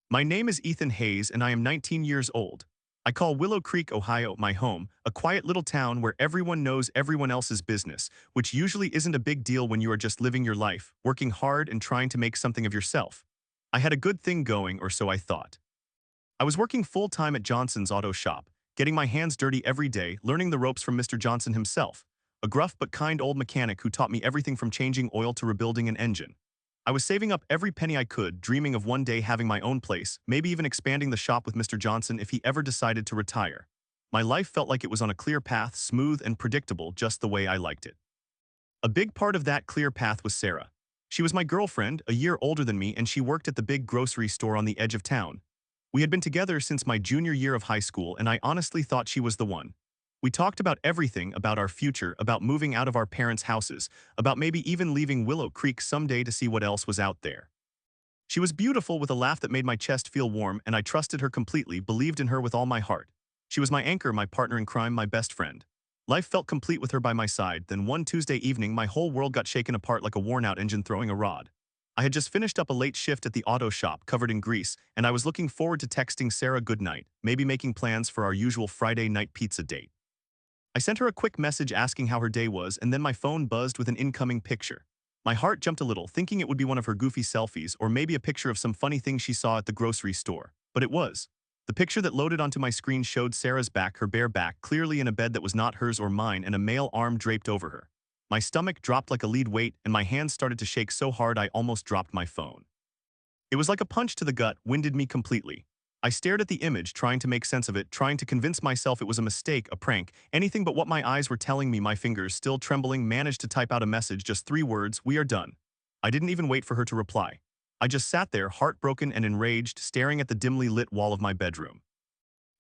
My name is Ethan Hayes and I am 19 years old. I call Willow Creek, Ohio, my home, a quiet little town where everyone knows everyone else's business, which usually isn't a big deal when you are just living your life, working hard and trying to make something of yourself. I had a good thing going, or so I thought. I was working full-time at Johnson's auto shop, getting my hands dirty every day, learning the ropes from Mr. Johnson himself, a gruff but kind old mechanic who taught me everything from changing oil to rebuilding an engine. I was saving up every penny I could, dreaming of one day having my own place, maybe even expanding the shop with Mr. Johnson if he ever decided to retire. My life felt like it was on a clear path, smooth and predictable, just the way I liked it. A big part of that clear path was Sarah. She was my girlfriend, a year older than me, and she worked at the big grocery store on the edge of town. We had been together since my junior year of high school, and I honestly thought she was the one. We talked about everything, about our future, about moving out of our parents' houses, about maybe even leaving Willow Creek someday to see what else was out there. She was beautiful with a laugh that made my chest feel warm, and I trusted her completely, believed in her with all my heart. She was my anchor, my partner in crime, my best friend. Life felt complete with her by my side. Then one Tuesday evening, my whole world got shaken apart like a worn-out engine throwing a rod. I had just finished up a late shift at the auto shop, covered in grease, and I was looking forward to texting Sarah goodnight, maybe making plans for our usual Friday night pizza date. I sent her a quick message asking how her day was, and then my phone buzzed with an incoming picture. My heart jumped a little, thinking it would be one of her goofy selfies or maybe a picture of some funny thing she saw at the grocery store. But it was. The picture that loaded onto my screen showed Sarah's back, her bare back, clearly in a bed that was not hers or mine, and a male arm draped over her. My stomach dropped like a lead weight, and my hands started to shake so hard I almost dropped my phone. It was like a punch to the gut, winded me completely. I stared at the image, trying to make sense of it, trying to convince myself it was a mistake, a prank, anything but what my eyes were telling me. My fingers, still trembling, managed to type out a message, just 3 words: "We are done." I didn't even wait for her to reply. I just sat there, heartbroken and enraged, staring at the dimly lit wall of my bedroom.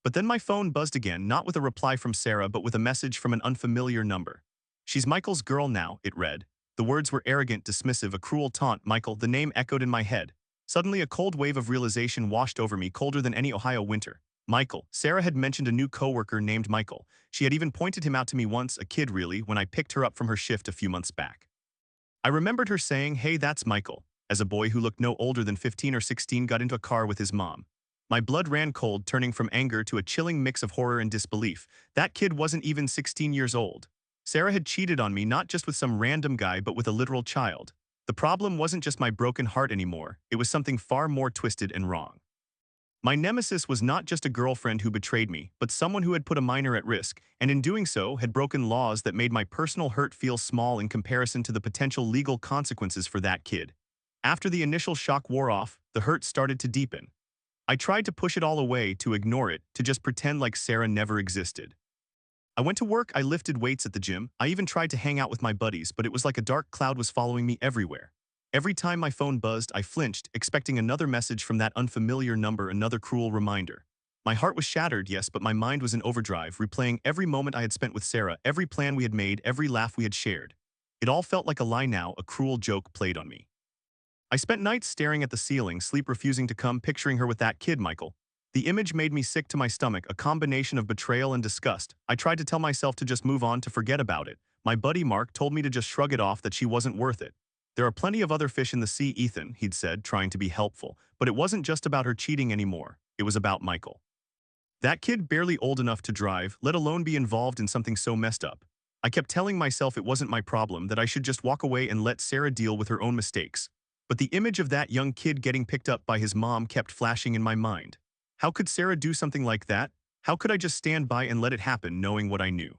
But then my phone buzzed again, not with a reply from Sarah, but with a message from an unfamiliar number. "She's Michael's girl now," it read. The words were arrogant, dismissive, a cruel taunt. Michael, the name echoed in my head. Suddenly a cold wave of realization washed over me, colder than any Ohio winter. Michael. Sarah had mentioned a new coworker named Michael. She had even pointed him out to me once, a kid really, when I picked her up from her shift a few months back. I remembered her saying, "Hey, that's Michael," as a boy who looked no older than 15 or 16 got into a car with his mom. My blood ran cold, turning from anger to a chilling mix of horror and disbelief. That kid wasn't even 16 years old. Sarah had cheated on me, not just with some random guy, but with a literal child. The problem wasn't just my broken heart anymore, it was something far more twisted and wrong. My nemesis was not just a girlfriend who betrayed me, but someone who had put a minor at risk, and in doing so, had broken laws that made my personal hurt feel small in comparison to the potential legal consequences for that kid. After the initial shock wore off, the hurt started to deepen. I tried to push it all away, to ignore it, to just pretend like Sarah never existed. I went to work, I lifted weights at the gym, I even tried to hang out with my buddies, but it was like a dark cloud was following me everywhere. Every time my phone buzzed, I flinched, expecting another message from that unfamiliar number, another cruel reminder. My heart was shattered, yes, but my mind was in overdrive, replaying every moment I had spent with Sarah, every plan we had made, every laugh we had shared. It all felt like a lie now, a cruel joke played on me. I spent nights staring at the ceiling, sleep refusing to come, picturing her with that kid, Michael. The image made me sick to my stomach, a combination of betrayal and disgust. I tried to tell myself to just move on, to forget about it. My buddy Mark told me to just shrug it off, that she wasn't worth it. "There are plenty of other fish in the sea, Ethan," he'd said, trying to be helpful. But it wasn't just about her cheating anymore. It was about Michael. That kid, barely old enough to drive, let alone be involved in something so messed up. I kept telling myself it wasn't my problem, that I should just walk away and let Sarah deal with her own mistakes. But the image of that young kid getting picked up by his mom kept flashing in my mind. How could Sarah do something like that? How could I just stand by and let it happen, knowing what I knew?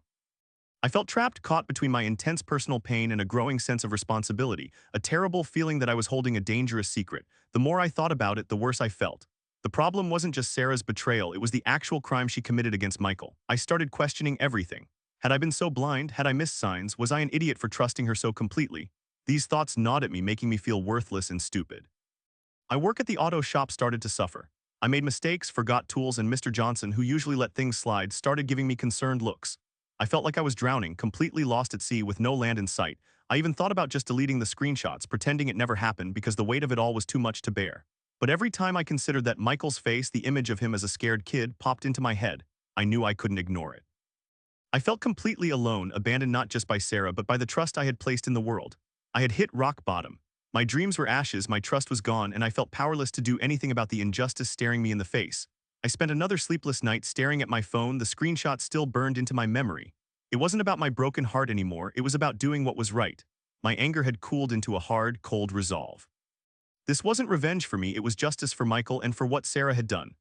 I felt trapped, caught between my intense personal pain and a growing sense of responsibility, a terrible feeling that I was holding a dangerous secret. The more I thought about it, the worse I felt. The problem wasn't just Sarah's betrayal, it was the actual crime she committed against Michael. I started questioning everything. Had I been so blind? Had I missed signs? Was I an idiot for trusting her so completely? These thoughts gnawed at me, making me feel worthless and stupid. My work at the auto shop started to suffer. I made mistakes, forgot tools, and Mr. Johnson, who usually let things slide, started giving me concerned looks. I felt like I was drowning, completely lost at sea with no land in sight. I even thought about just deleting the screenshots, pretending it never happened because the weight of it all was too much to bear. But every time I considered that Michael's face, the image of him as a scared kid, popped into my head, I knew I couldn't ignore it. I felt completely alone, abandoned not just by Sarah but by the trust I had placed in the world. I had hit rock bottom. My dreams were ashes, my trust was gone, and I felt powerless to do anything about the injustice staring me in the face. I spent another sleepless night staring at my phone, the screenshot still burned into my memory. It wasn't about my broken heart anymore, it was about doing what was right. My anger had cooled into a hard, cold resolve. This wasn't revenge for me, it was justice for Michael and for what Sarah had done.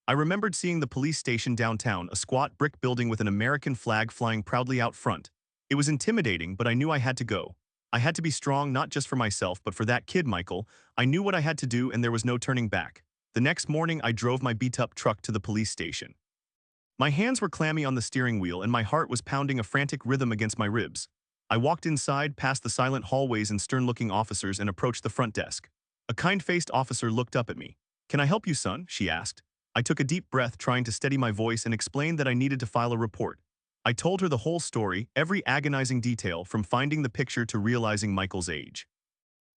I remembered seeing the police station downtown, a squat brick building with an American flag flying proudly out front. It was intimidating, but I knew I had to go. I had to be strong not just for myself but for that kid, Michael. I knew what I had to do and there was no turning back. The next morning, I drove my beat-up truck to the police station. My hands were clammy on the steering wheel and my heart was pounding a frantic rhythm against my ribs. I walked inside, past the silent hallways and stern-looking officers and approached the front desk. A kind-faced officer looked up at me. "Can I help you, son?" she asked. I took a deep breath, trying to steady my voice, and explained that I needed to file a report. I told her the whole story, every agonizing detail, from finding the picture to realizing Michael's age.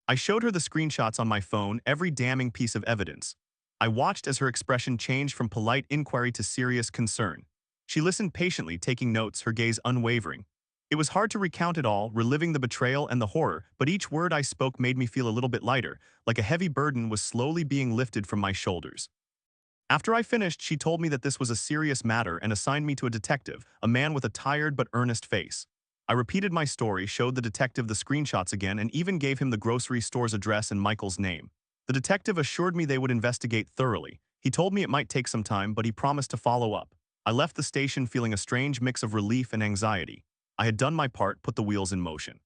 I showed her the screenshots on my phone, every damning piece of evidence. I watched as her expression changed from polite inquiry to serious concern. She listened patiently, taking notes, her gaze unwavering. It was hard to recount it all, reliving the betrayal and the horror, but each word I spoke made me feel a little bit lighter, like a heavy burden was slowly being lifted from my shoulders. After I finished, she told me that this was a serious matter and assigned me to a detective, a man with a tired but earnest face. I repeated my story, showed the detective the screenshots again, and even gave him the grocery store's address and Michael's name. The detective assured me they would investigate thoroughly. He told me it might take some time, but he promised to follow up. I left the station feeling a strange mix of relief and anxiety. I had done my part, put the wheels in motion.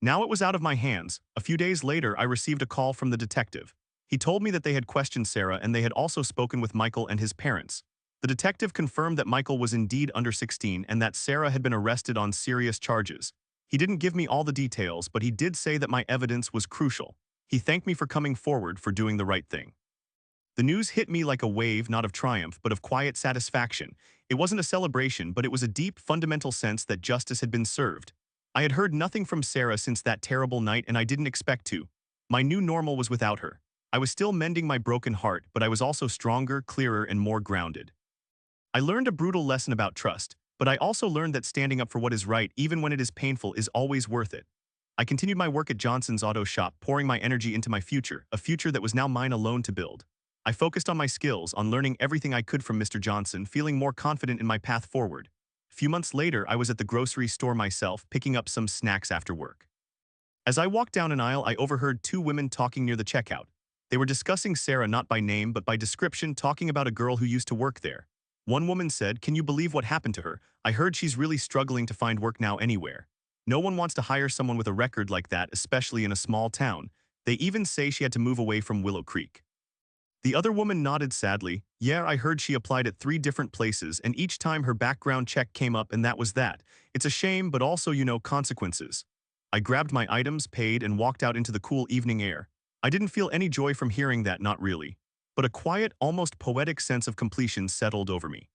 Now it was out of my hands. A few days later, I received a call from the detective. He told me that they had questioned Sarah and they had also spoken with Michael and his parents. The detective confirmed that Michael was indeed under 16 and that Sarah had been arrested on serious charges. He didn't give me all the details, but he did say that my evidence was crucial. He thanked me for coming forward, for doing the right thing. The news hit me like a wave, not of triumph, but of quiet satisfaction. It wasn't a celebration, but it was a deep, fundamental sense that justice had been served. I had heard nothing from Sarah since that terrible night, and I didn't expect to. My new normal was without her. I was still mending my broken heart, but I was also stronger, clearer, and more grounded. I learned a brutal lesson about trust, but I also learned that standing up for what is right, even when it is painful, is always worth it. I continued my work at Johnson's auto shop, pouring my energy into my future, a future that was now mine alone to build. I focused on my skills, on learning everything I could from Mr. Johnson, feeling more confident in my path forward. A few months later, I was at the grocery store myself, picking up some snacks after work. As I walked down an aisle, I overheard two women talking near the checkout. They were discussing Sarah not by name but by description, talking about a girl who used to work there. One woman said, "Can you believe what happened to her? I heard she's really struggling to find work now anywhere. No one wants to hire someone with a record like that, especially in a small town. They even say she had to move away from Willow Creek." The other woman nodded sadly. "Yeah, I heard she applied at 3 different places and each time her background check came up and that was that. It's a shame, but also, consequences." I grabbed my items, paid, and walked out into the cool evening air. I didn't feel any joy from hearing that, not really. But a quiet, almost poetic sense of completion settled over me.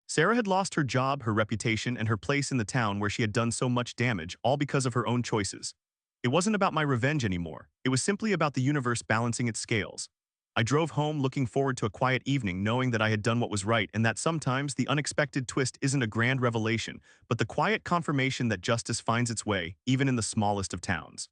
Sarah had lost her job, her reputation, and her place in the town where she had done so much damage, all because of her own choices. It wasn't about my revenge anymore. It was simply about the universe balancing its scales. I drove home looking forward to a quiet evening, knowing that I had done what was right and that sometimes the unexpected twist isn't a grand revelation, but the quiet confirmation that justice finds its way, even in the smallest of towns.